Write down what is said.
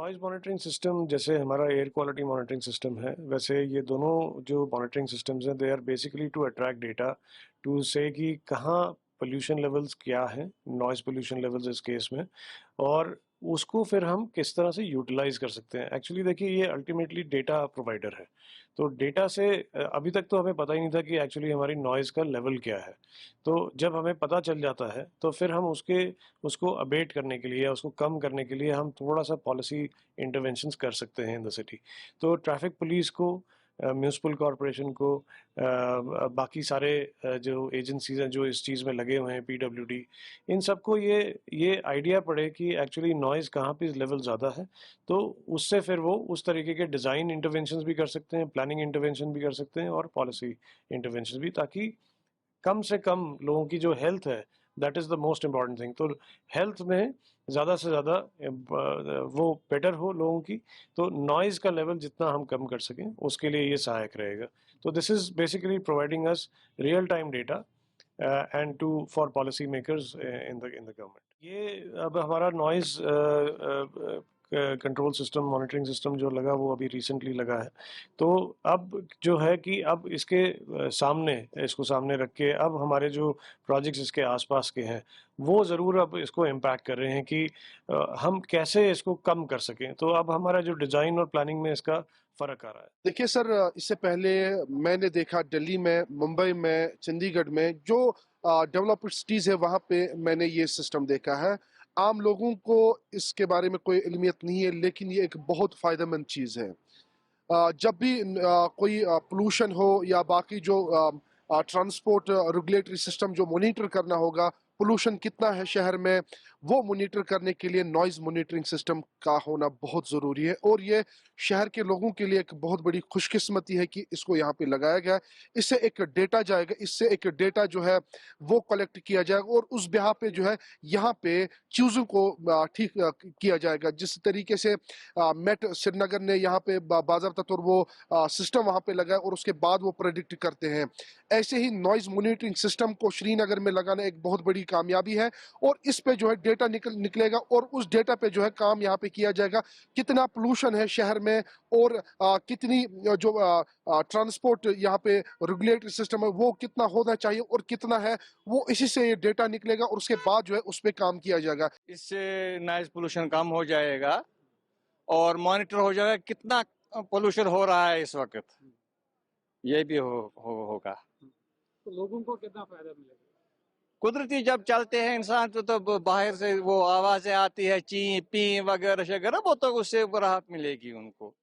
Noise monitoring system जैसे हमारा air quality monitoring system है, वैसे ये दोनों जो मॉनिटरिंग सिस्टम्स हैं, they are basically to attract data to say कि कहाँ पोल्यूशन लेवल्स क्या हैं, नॉइज़ पोल्यूशन लेवल्स इस केस में, और उसको फिर हम किस तरह से यूटिलाइज़ कर सकते हैं। एक्चुअली देखिए, ये अल्टीमेटली डेटा प्रोवाइडर है। तो डेटा से अभी तक तो हमें पता ही नहीं था कि एक्चुअली हमारी नॉइज़ का लेवल क्या है। तो जब हमें पता चल जाता है, तो फिर हम उसको अबेट करने के लिए या उसको कम करने के लिए हम थोड़ा-सा पॉलिसी इंटरवेंशंस कर सकते हैं इन द सिटी। तो ट्रैफिक पुलिस को, म्युनिसिपल कॉर्पोरेशन को, बाकी सारे जो एजेंसीज़ हैं जो इस चीज़ में लगे हुए हैं, पीडब्ल्यूडी, इन सबको ये आइडिया पड़े कि एक्चुअली नॉइज़ कहाँ पे लेवल ज़्यादा है, तो उससे फिर वो उस तरीके के डिज़ाइन इंटरवेंशंस भी कर सकते हैं, प्लानिंग इंटरवेंशन भी कर सकते हैं और पॉलिसी इंटरवेंशंस भी, ताकि कम से कम लोगों की जो हेल्थ है, that is the most important thing. तो हेल्थ में ज़्यादा से ज़्यादा वो बेटर हो लोगों की, तो नॉइज़ का लेवल जितना हम कम कर सकें उसके लिए ये सहायक रहेगा। तो this is basically providing us real time data and to for policy makers in the government. ये अब हमारा noise control system, monitoring system जो लगा वो अभी रिसेंटली लगा है। तो अब जो है कि अब इसके इसको सामने रख के अब हमारे जो प्रोजेक्ट्स इसके आसपास के हैं, वो ज़रूर अब इसको इम्पैक्ट कर रहे हैं कि हम कैसे इसको कम कर सकें। तो अब हमारा जो डिज़ाइन और प्लानिंग में इसका फ़र्क आ रहा है। देखिए सर, इससे पहले मैंने देखा दिल्ली में, मुंबई में, चंडीगढ़ में जो डेवलप्ड सिटीज है वहां पे मैंने ये सिस्टम देखा है। आम लोगों को इसके बारे में कोई इल्मियत नहीं है, लेकिन ये एक बहुत फायदेमंद चीज है। जब भी कोई पोल्यूशन हो या बाकी जो ट्रांसपोर्ट रेगुलेटरी सिस्टम जो मॉनिटर करना होगा, पोल्यूशन कितना है शहर में, वो मॉनिटर करने के लिए नॉइज मॉनिटरिंग सिस्टम का होना बहुत ज़रूरी है। और ये शहर के लोगों के लिए एक बहुत बड़ी खुशकिस्मती है कि इसको यहाँ पे लगाया गया है। इससे एक डेटा जाएगा, इससे एक डेटा जो है वो कलेक्ट किया जाएगा और उस बिहाफ पे जो है यहाँ पे चीज़ों को ठीक किया जाएगा। जिस तरीके से मेट श्रीनगर ने यहाँ पे बाज़ाब्ता तौर वो सिस्टम वहाँ पे लगाया और उसके बाद वो प्रेडिक्ट करते हैं, ऐसे ही नॉइज मॉनिटरिंग सिस्टम को श्रीनगर में लगाना एक बहुत बड़ी कामयाबी है। और इस पे जो है डेटा निकलेगा और उस डेटा पे जो है काम यहाँ पे किया जाएगा, कितना पोल्यूशन है शहर में और कितनी जो ट्रांसपोर्ट यहाँ पे रेगुलेटरी सिस्टम है वो कितना होना चाहिए और कितना है, वो इसी से ये डेटा निकलेगा और उसके बाद जो है उस पर काम किया जाएगा। इससे नॉइज पोल्यूशन कम हो जाएगा और मॉनिटर हो जाएगा कितना पोल्यूशन हो रहा है इस वक्त, ये भी होगा। तो लोगों को कितना फायदा मिलेगा? कुदरती जब चलते हैं इंसान तो बाहर से वो आवाजें आती है, ची पी वगैरह शगैरह, वो तो उससे राहत मिलेगी उनको।